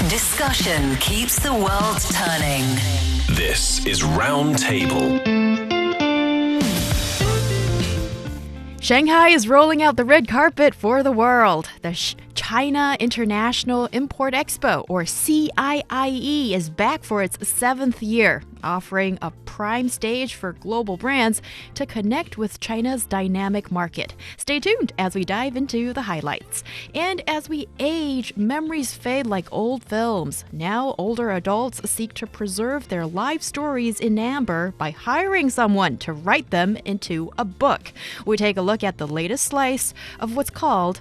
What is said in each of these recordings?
Discussion keeps the world turning. This is Roundtable. Shanghai is rolling out the red carpet for the world. The China International Import Expo, or CIIE, is back for its 7th year, offering a prime stage for global brands to connect with China's dynamic market. Stay tuned as we dive into the highlights. And as we age, memories fade like old films. Now, older adults seek to preserve their life stories in amber by hiring someone to write them into a book. We take a look at the latest slice of what's called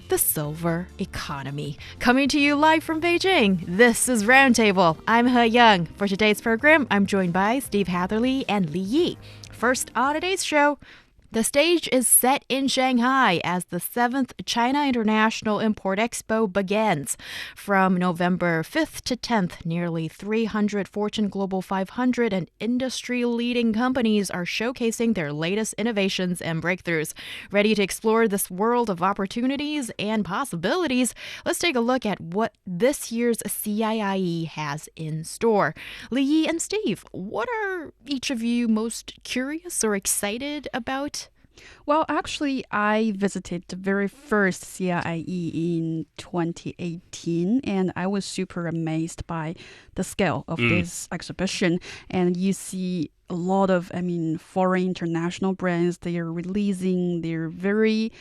the silver economy. Coming to you live from Beijing, this is Roundtable. I'm Heyang. For today's program, I'm joined by Steve Hatherly and Li Yi. First on today's show, the stage is set in Shanghai as the 7th China International Import Expo begins. From November 5th to 10th, nearly 300 Fortune Global 500 and industry-leading companies are showcasing their latest innovations and breakthroughs. Ready to explore this world of opportunities and possibilities? Let's take a look at what this year's CIIE has in store. Li Yi and Steve, what are each of you most curious or excited about? Well, actually, I visited the very first CIIE in 2018, and I was super amazed by the scale of this exhibition. And you see a lot of, foreign international brands. They are releasing their very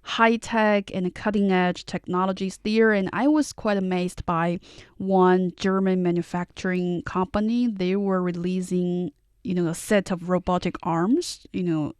high-tech and cutting-edge technologies there. And I was quite amazed by one German manufacturing company. They were releasing a set of robotic arms,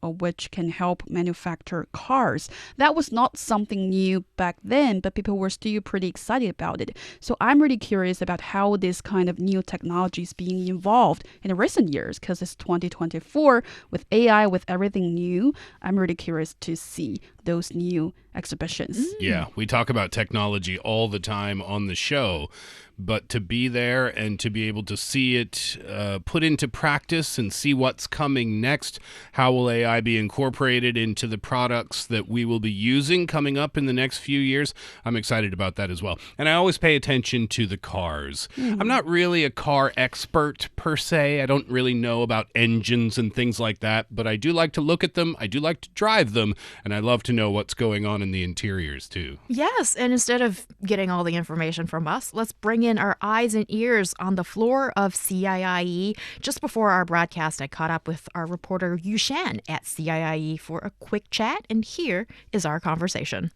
which can help manufacture cars. That was not something new back then, but people were still pretty excited about it. So I'm really curious about how this kind of new technology is being involved in the recent years, because it's 2024 with AI, with everything new. I'm really curious to see those new exhibitions. Yeah, we talk about technology all the time on the show, but to be there and to be able to see it put into practice and see what's coming next, how will AI be incorporated into the products that we will be using coming up in the next few years, I'm excited about that as well. And I always pay attention to the cars. I'm not really a car expert per se. I don't really know about engines and things like that, but I do like to look at them. I do like to drive them, and I love to know what's going on in the interiors too. Yes, and instead of getting all the information from us, let's bring in our eyes and ears on the floor of CIIE. Just before our broadcast, I caught up with our reporter Yu Shan at CIIE for a quick chat, and here is our conversation.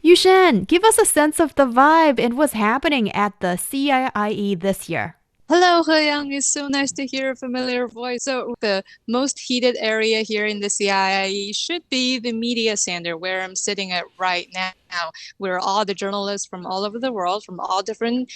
Yu Shan, give us a sense of the vibe and what's happening at the CIIE this year. Hello, Heyang. It's so nice to hear a familiar voice. So the most heated area here in the CIIE should be the media center where I'm sitting at right now, where all the journalists from all over the world, from all different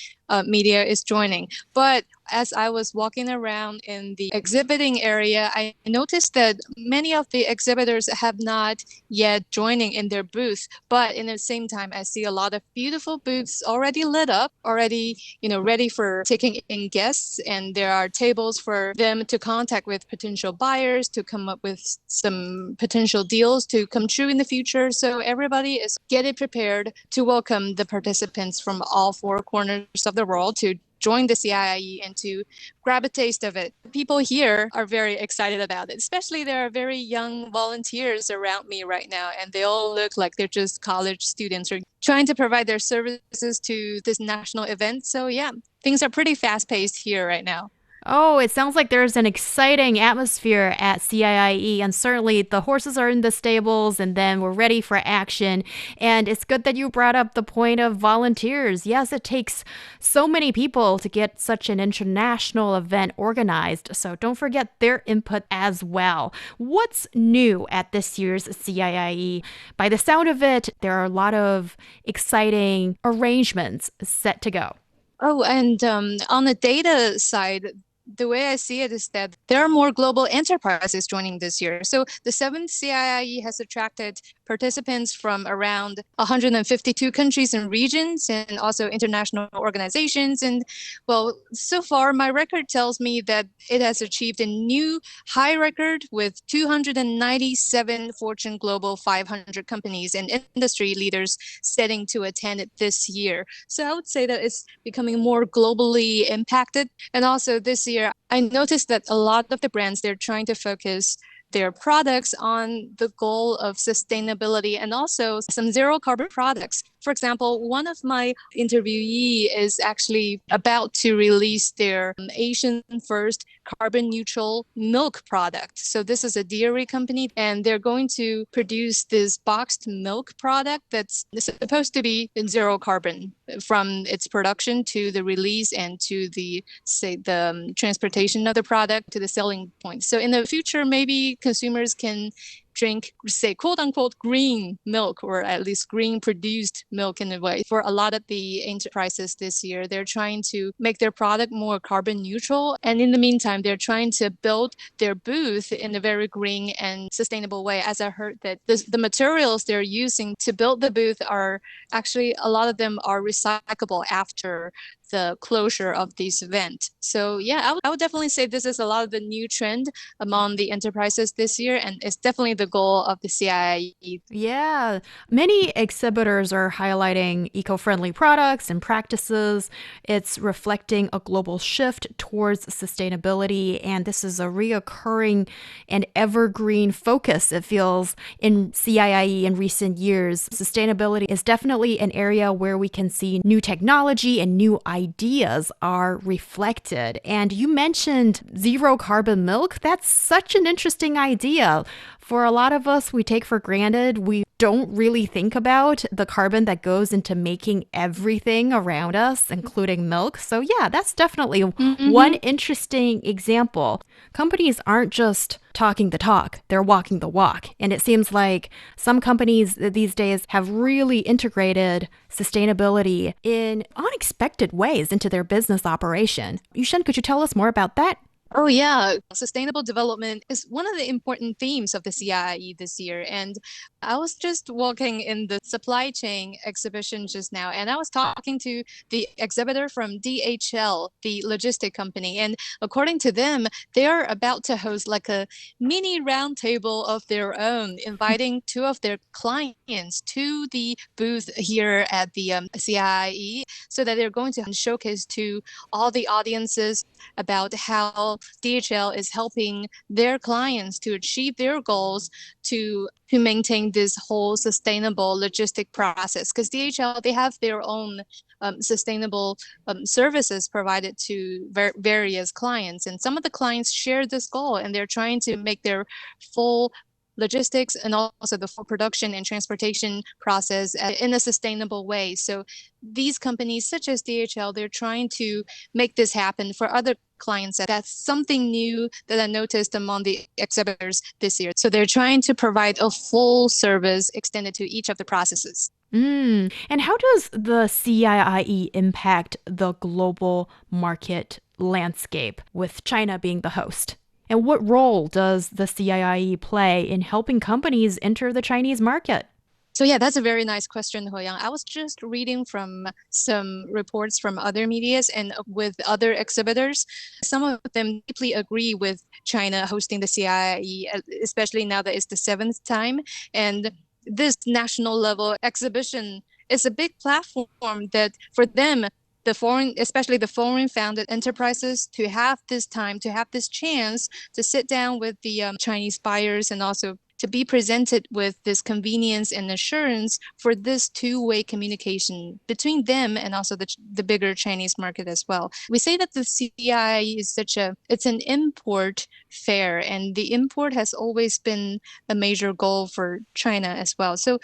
media is joining. But as I was walking around in the exhibiting area, I noticed that many of the exhibitors have not yet joining in their booth. But in the same time, I see a lot of beautiful booths already lit up, already, ready for taking in guests. And there are tables for them to contact with potential buyers, to come up with some potential deals to come true in the future. So everybody is getting prepared to welcome the participants from all four corners of the world to join the CIIE and to grab a taste of it. People here are very excited about it, especially there are very young volunteers around me right now, and they all look like they're just college students or trying to provide their services to this national event. So yeah, things are pretty fast-paced here right now. Oh, it sounds like there's an exciting atmosphere at CIIE, and certainly the horses are in the stables and then we're ready for action. And it's good that you brought up the point of volunteers. Yes, it takes so many people to get such an international event organized, so don't forget their input as well. What's new at this year's CIIE? By the sound of it, there are a lot of exciting arrangements set to go. Oh, and on the data side, the way I see it is that there are more global enterprises joining this year. So the 7th CIIE has attracted participants from around 152 countries and regions, and also international organizations. And well, so far, my record tells me that it has achieved a new high record with 297 Fortune Global 500 companies and industry leaders setting to attend it this year. So I would say that it's becoming more globally impacted. And also this year, I noticed that a lot of the brands, they're trying to focus their products on the goal of sustainability and also some zero carbon products. For example, one of my interviewee is actually about to release their Asian first carbon neutral milk product. So this is a dairy company, and they're going to produce this boxed milk product that's supposed to be in zero carbon from its production to the release and to the, say, the transportation of the product to the selling point. So in the future, maybe consumers can drink, say, quote unquote, green milk, or at least green produced milk in a way. For a lot of the enterprises this year, they're trying to make their product more carbon neutral. And in the meantime, they're trying to build their booth in a very green and sustainable way. As I heard that the materials they're using to build the booth are actually, a lot of them are recyclable after the closure of this event. So yeah, I would definitely say this is a lot of the new trend among the enterprises this year, and it's definitely the goal of the CIIE. Yeah, many exhibitors are highlighting eco-friendly products and practices. It's reflecting a global shift towards sustainability, and this is a reoccurring and evergreen focus, it feels, in CIIE in recent years. Sustainability is definitely an area where we can see new technology and new ideas are reflected. And you mentioned zero carbon milk. That's such an interesting idea. For a lot of us, we take for granted, we don't really think about the carbon that goes into making everything around us, including milk. So yeah, that's definitely one interesting example. Companies aren't just talking the talk, they're walking the walk. And it seems like some companies these days have really integrated sustainability in unexpected ways into their business operation. Yushen, could you tell us more about that? Oh, yeah. Sustainable development is one of the important themes of the CIIE this year. And I was just walking in the supply chain exhibition just now, and I was talking to the exhibitor from DHL, the logistic company. And according to them, they are about to host like a mini roundtable of their own, inviting two of their clients to the booth here at the CIIE, so that they're going to showcase to all the audiences about how DHL is helping their clients to achieve their goals to maintain this whole sustainable logistic process. Because DHL, they have their own sustainable services provided to various clients. And some of the clients share this goal, and they're trying to make their full logistics and also the full production and transportation process in a sustainable way. So these companies such as DHL, they're trying to make this happen for other clients. That's something new that I noticed among the exhibitors this year. So they're trying to provide a full service extended to each of the processes. And how does the CIIE impact the global market landscape, with China being the host? And what role does the CIIE play in helping companies enter the Chinese market? So yeah, that's a very nice question, Heyang. I was just reading from some reports from other medias and with other exhibitors. Some of them deeply agree with China hosting the CIIE, especially now that it's the 7th time. And this national level exhibition is a big platform that for them, especially the foreign founded enterprises, to have this time, to have this chance to sit down with the Chinese buyers and also to be presented with this convenience and assurance for this two-way communication between them and also the bigger Chinese market as well. We say that the CIIE is it's an import fair, and the import has always been a major goal for China as well. So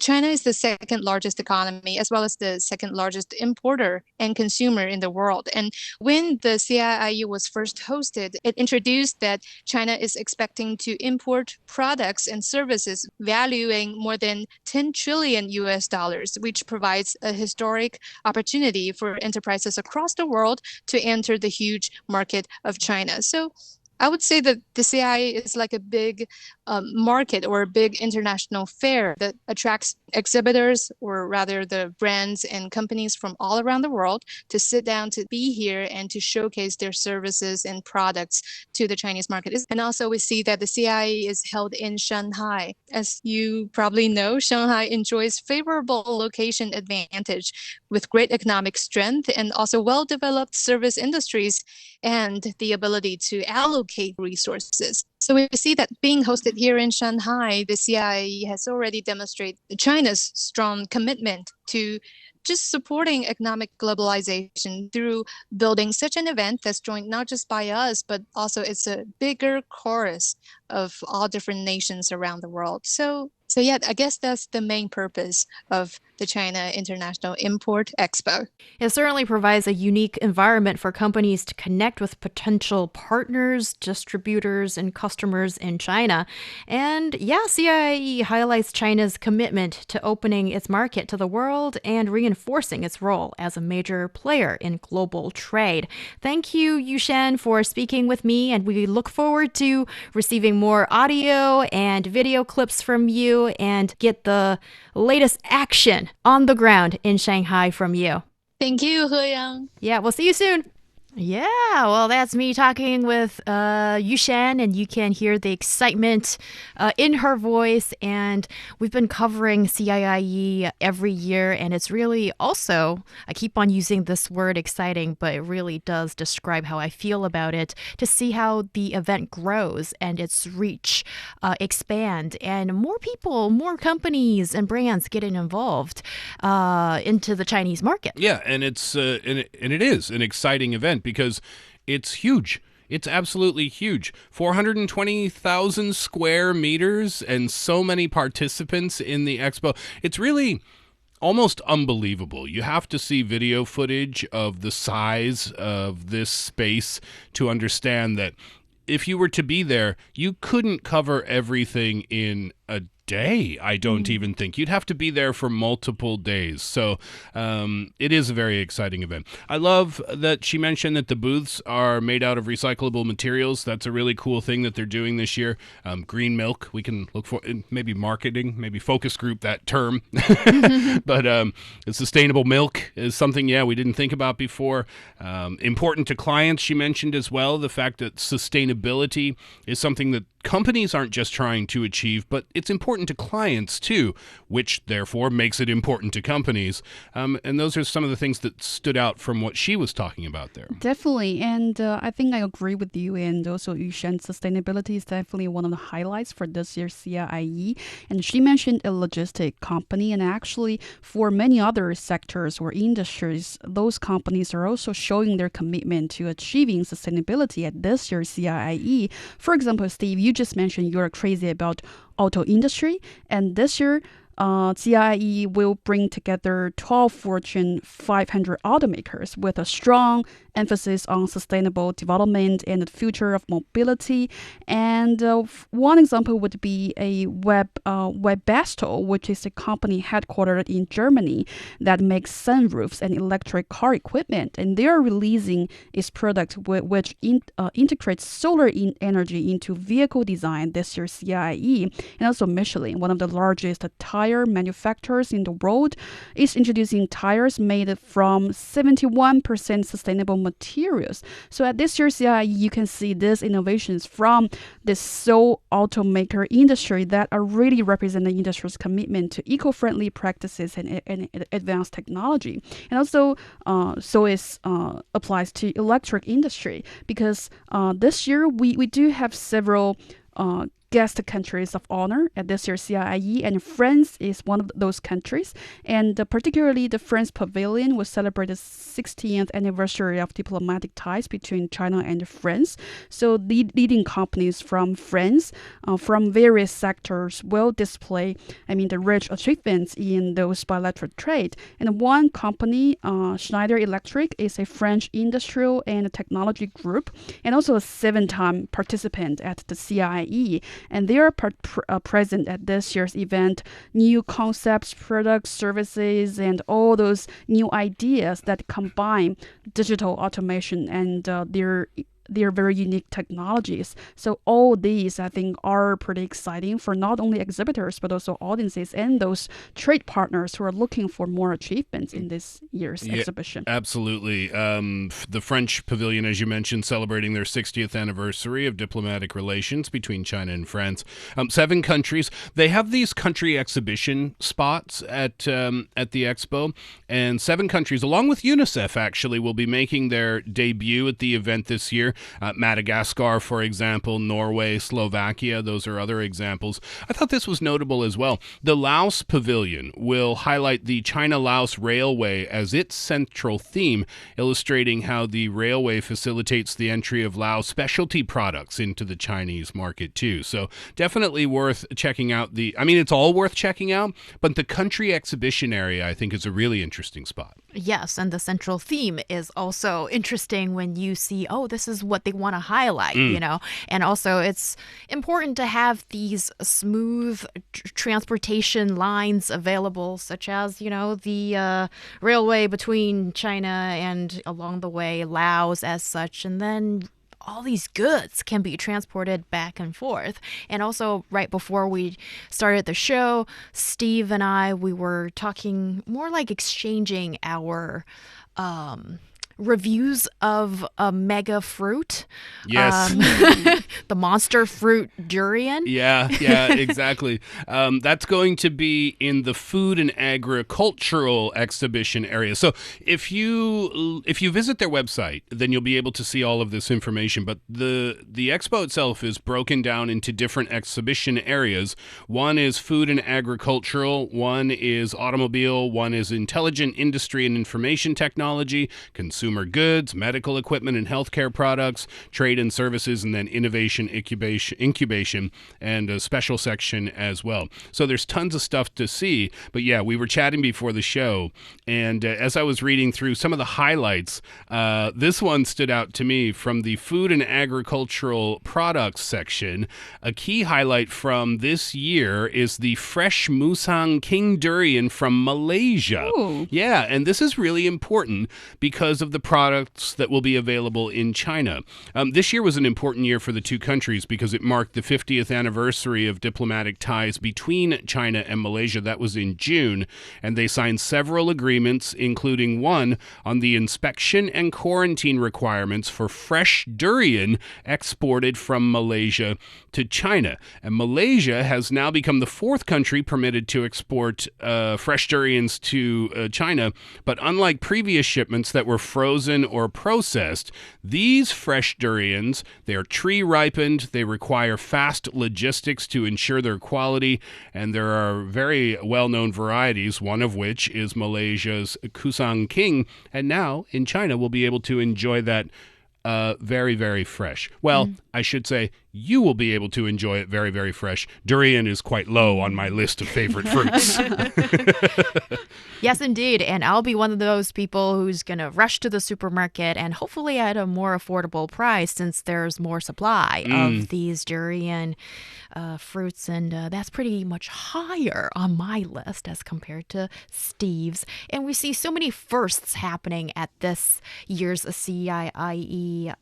China is the second largest economy, as well as the second largest importer and consumer in the world. And when the CIIE was first hosted, it introduced that China is expecting to import products and services valuing more than 10 trillion US dollars, which provides a historic opportunity for enterprises across the world to enter the huge market of China. So I would say that the CIIE is like a big market or a big international fair that attracts exhibitors, or rather the brands and companies from all around the world, to sit down, to be here and to showcase their services and products to the Chinese market. And also we see that the CIIE is held in Shanghai. As you probably know, Shanghai enjoys favorable location advantage with great economic strength and also well-developed service industries and the ability to allocate resources. So we see that being hosted here in Shanghai, the CIIE has already demonstrated China's strong commitment to just supporting economic globalization through building such an event that's joined not just by us, but also it's a bigger chorus of all different nations around the world. So yeah, I guess that's the main purpose of the China International Import Expo. It certainly provides a unique environment for companies to connect with potential partners, distributors, and customers in China. And yeah, CIIE highlights China's commitment to opening its market to the world and reinforcing its role as a major player in global trade. Thank you, Yushan, for speaking with me, and we look forward to receiving more audio and video clips from you and get the latest action on the ground in Shanghai from you. Thank you, Heyang. Yeah, we'll see you soon. Yeah, well, that's me talking with Yushan, and you can hear the excitement in her voice. And we've been covering CIIE every year, and it's really also, I keep on using this word exciting, but it really does describe how I feel about it, to see how the event grows and its reach expand, and more people, more companies and brands getting involved into the Chinese market. Yeah, and it's and it is an exciting event because it's huge. It's absolutely huge. 420,000 square meters and so many participants in the expo. It's really almost unbelievable. You have to see video footage of the size of this space to understand that if you were to be there, you couldn't cover everything in a day, I don't even think. You'd have to be there for multiple days. So it is a very exciting event. I love that she mentioned that the booths are made out of recyclable materials. That's a really cool thing that they're doing this year. Green milk, we can look for, maybe marketing, maybe focus group that term. But sustainable milk is something, we didn't think about before. Important to clients, she mentioned as well, the fact that sustainability is something that companies aren't just trying to achieve, but it's important to clients too, which therefore makes it important to companies. And those are some of the things that stood out from what she was talking about there. Definitely. And I think I agree with you. And also, Yushan, sustainability is definitely one of the highlights for this year's CIIE. And she mentioned a logistic company. And actually, for many other sectors or industries, those companies are also showing their commitment to achieving sustainability at this year's CIIE. For example, Steve, you just mentioned you're crazy about auto industry, and this year CIIE will bring together 12 Fortune 500 automakers with a strong emphasis on sustainable development and the future of mobility. And one example would be a Webasto, which is a company headquartered in Germany that makes sunroofs and electric car equipment. And they are releasing its product which integrates solar energy into vehicle design this year's CIIE. And also Michelin, one of the largest tire manufacturers in the world, is introducing tires made from 71% sustainable materials. So at this year's CIIE, you can see these innovations from the Seoul automaker industry that are really representing the industry's commitment to eco-friendly practices and advanced technology. And also, applies to electric industry, because this year we do have several guest countries of honor at this year's CIIE, and France is one of those countries. And particularly the France Pavilion will celebrate the 60th anniversary of diplomatic ties between China and France. So leading companies from France, from various sectors, will display, the rich achievements in those bilateral trade. And one company, Schneider Electric, is a French industrial and technology group, and also a 7-time participant at the CIIE. And they are present at this year's event. New concepts, products, services, and all those new ideas that combine digital automation and their their very unique technologies. So all these, I think, are pretty exciting for not only exhibitors, but also audiences and those trade partners who are looking for more achievements in this year's exhibition. Absolutely. The French pavilion, as you mentioned, celebrating their 60th anniversary of diplomatic relations between China and France. 7 countries. They have these country exhibition spots at the expo, and 7 countries, along with UNICEF, actually, will be making their debut at the event this year. Madagascar, for example, Norway, Slovakia, those are other examples. I thought this was notable as well. The Laos Pavilion will highlight the China-Laos Railway as its central theme, illustrating how the railway facilitates the entry of Laos specialty products into the Chinese market too. So definitely worth checking out it's all worth checking out, but the country exhibition area, I think, is a really interesting spot. Yes, and the central theme is also interesting when you see, this is what they want to highlight, And also it's important to have these smooth transportation lines available, such as, the railway between China and along the way Laos as such, and then all these goods can be transported back and forth. And also, right before we started the show, Steve and I, we were talking more like exchanging our reviews of a mega fruit. Yes. The monster fruit durian. Yeah, exactly. That's going to be in the food and agricultural exhibition area. So if you visit their website, then you'll be able to see all of this information. But the expo itself is broken down into different exhibition areas. One is food and agricultural, one is automobile, one is intelligent industry and information technology, consumer goods, medical equipment and healthcare products, trade and services, and then innovation, incubation, and a special section as well. So there's tons of stuff to see. But yeah, we were chatting before the show, and as I was reading through some of the highlights, this one stood out to me from the food and agricultural products section. A key highlight from this year is the fresh Musang King durian from Malaysia. Ooh. Yeah, and this is really important because of the products that will be available in China. This year was an important year for the two countries because it marked the 50th anniversary of diplomatic ties between China and Malaysia. That was in June, and they signed several agreements, including one on the inspection and quarantine requirements for fresh durian exported from Malaysia to China. And Malaysia has now become the 4th country permitted to export fresh durians to China, but unlike previous shipments that were frozen or processed, these fresh durians, they're tree ripened, they require fast logistics to ensure their quality, and there are very well-known varieties, one of which is Malaysia's Kusang King, and now in China we'll be able to enjoy that very, very fresh. Well, I should say you will be able to enjoy it very, very fresh. Durian is quite low on my list of favorite fruits. Yes, indeed. And I'll be one of those people who's going to rush to the supermarket and hopefully at a more affordable price since there's more supply of these durian fruits. And that's pretty much higher on my list as compared to Steve's. And we see so many firsts happening at this year's CIIE.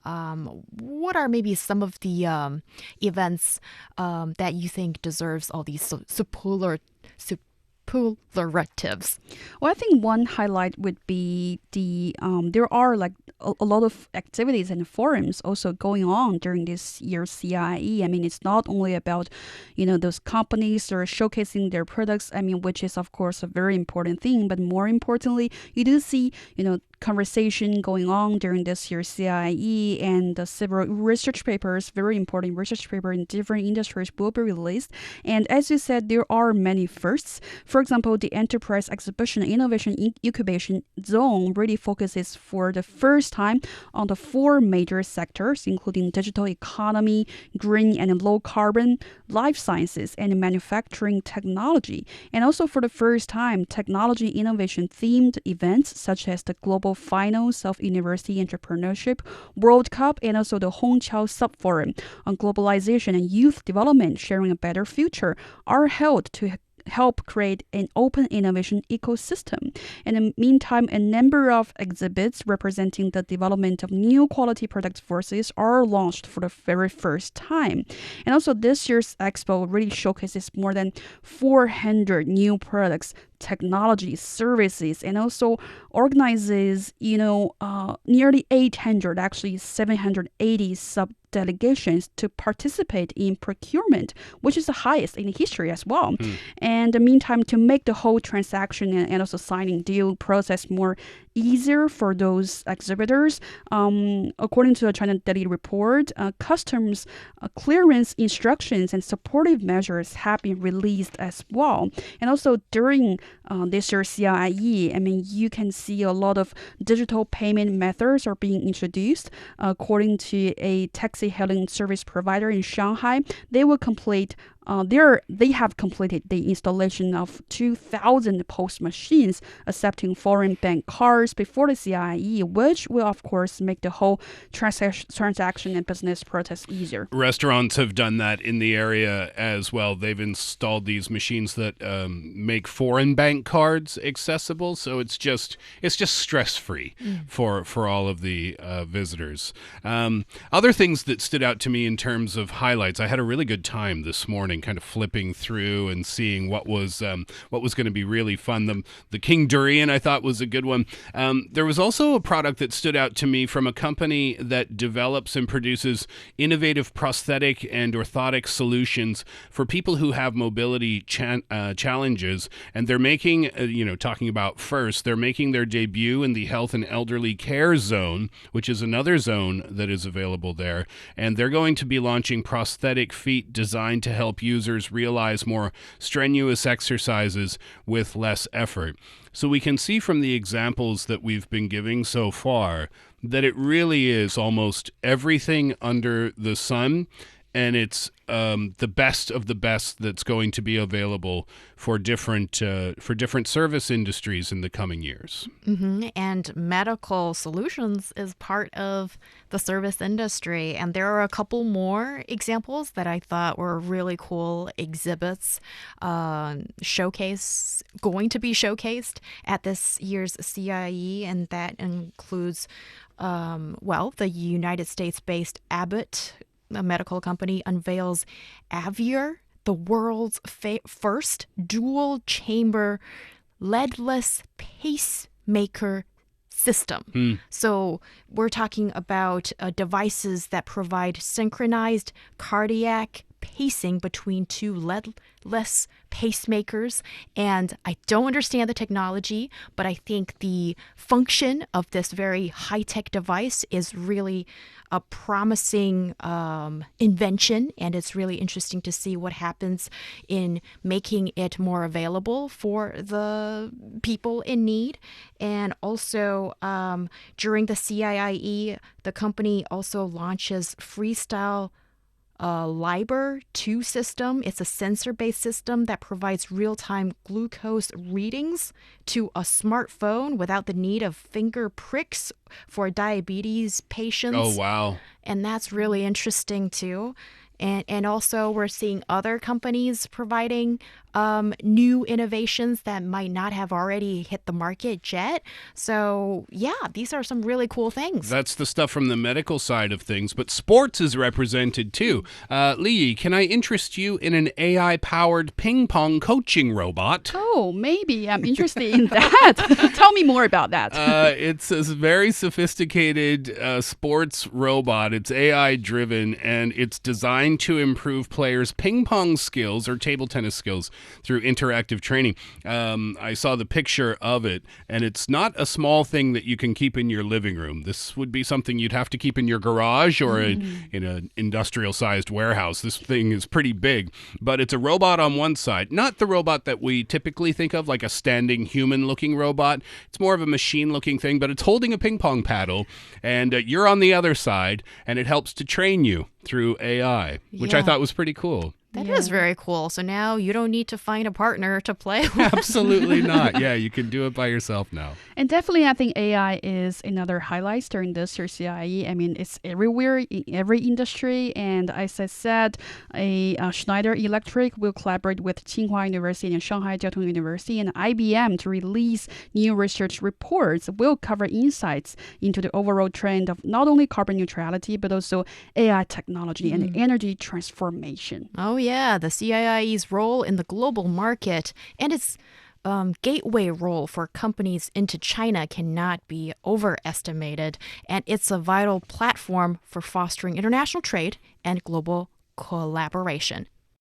What are maybe some of the events that you think deserves all these superlatives? Well, I think one highlight would be there are like a lot of activities and forums also going on during this year's CIIE. I mean, it's not only about, those companies that are showcasing their products, which is, of course, a very important thing. But more importantly, you do see, conversation going on during this year's CIIE, and several research papers, very important research paper in different industries will be released. And as you said, there are many firsts. For example, the Enterprise Exhibition Innovation Incubation Zone really focuses for the first time on the 4 major sectors, including digital economy, green and low carbon, life sciences, and manufacturing technology. And also for the first time, technology innovation themed events such as the Global Finals of University Entrepreneurship, World Cup, and also the Hongqiao Sub-Forum on globalization and youth development, sharing a better future, are held to help create an open innovation ecosystem. In the meantime, a number of exhibits representing the development of new quality product forces are launched for the very first time. And also this year's expo really showcases more than 400 new products, technology, services, and also organizes, nearly 800, actually 780 sub-delegations to participate in procurement, which is the highest in history as well. And in the meantime, to make the whole transaction and also signing deal process more easier for those exhibitors, according to the China Daily Report, customs clearance instructions and supportive measures have been released as well. And also during this year's CIIE, you can see a lot of digital payment methods are being introduced. According to a taxi hailing service provider in Shanghai, they will complete they have completed the installation of 2,000 POS machines accepting foreign bank cards before the CIIE, which will, of course, make the whole transaction and business process easier. Restaurants have done that in the area as well. They've installed these machines that make foreign bank cards accessible, so it's just stress-free for all of the visitors. Other things that stood out to me in terms of highlights, I had a really good time this morning, kind of flipping through and seeing what was going to be really fun. The King Durian I thought was a good one. There was also a product that stood out to me from a company that develops and produces innovative prosthetic and orthotic solutions for people who have mobility challenges, and they're making talking about first, they're making their debut in the health and elderly care zone, which is another zone that is available there, and they're going to be launching prosthetic feet designed to help users realize more strenuous exercises with less effort. So we can see from the examples that we've been giving so far that it really is almost everything under the sun, and it's the best of the best that's going to be available for different service industries in the coming years. And medical solutions is part of the service industry. And there are a couple more examples that I thought were really cool exhibits going to be showcased at this year's CIIE, and that includes, the United States-based Abbott, a medical company, unveils Avier, the world's first dual-chamber leadless pacemaker system. So we're talking about devices that provide synchronized cardiac pacing between two leadless pacemakers. And I don't understand the technology, but I think the function of this very high-tech device is really a promising invention, and it's really interesting to see what happens in making it more available for the people in need. And also during the CIIE, the company also launches Freestyle Liber 2 system. It's a sensor-based system that provides real-time glucose readings to a smartphone without the need of finger pricks for diabetes patients. Oh, wow. And that's really interesting too. And also we're seeing other companies providing new innovations that might not have already hit the market yet. So yeah, these are some really cool things. That's the stuff from the medical side of things, but sports is represented too. Li Yi, can I interest you in an AI-powered ping pong coaching robot? Oh, maybe I'm interested in that. Tell me more about that. It's a very sophisticated sports robot. It's AI-driven, and it's designed to improve players' ping pong skills or table tennis skills through interactive training. I saw the picture of it, and it's not a small thing that you can keep in your living room. This would be something you'd have to keep in your garage or in an industrial-sized warehouse. This thing is pretty big, but it's a robot on one side, not the robot that we typically think of, like a standing human-looking robot. It's more of a machine-looking thing, but it's holding a ping pong paddle, and you're on the other side, and it helps to train you through AI, which I thought was pretty cool. That is very cool. So now you don't need to find a partner to play with. Absolutely not. Yeah, you can do it by yourself now. And definitely, I think AI is another highlight during this year's CIIE. I mean, it's everywhere in every industry. And as I said, Schneider Electric will collaborate with Tsinghua University and Shanghai Jiaotong University and IBM to release new research reports. Will cover insights into the overall trend of not only carbon neutrality, but also AI technology and energy transformation. Oh, yeah, the CIIE's role in the global market and its gateway role for companies into China cannot be overestimated. And it's a vital platform for fostering international trade and global collaboration.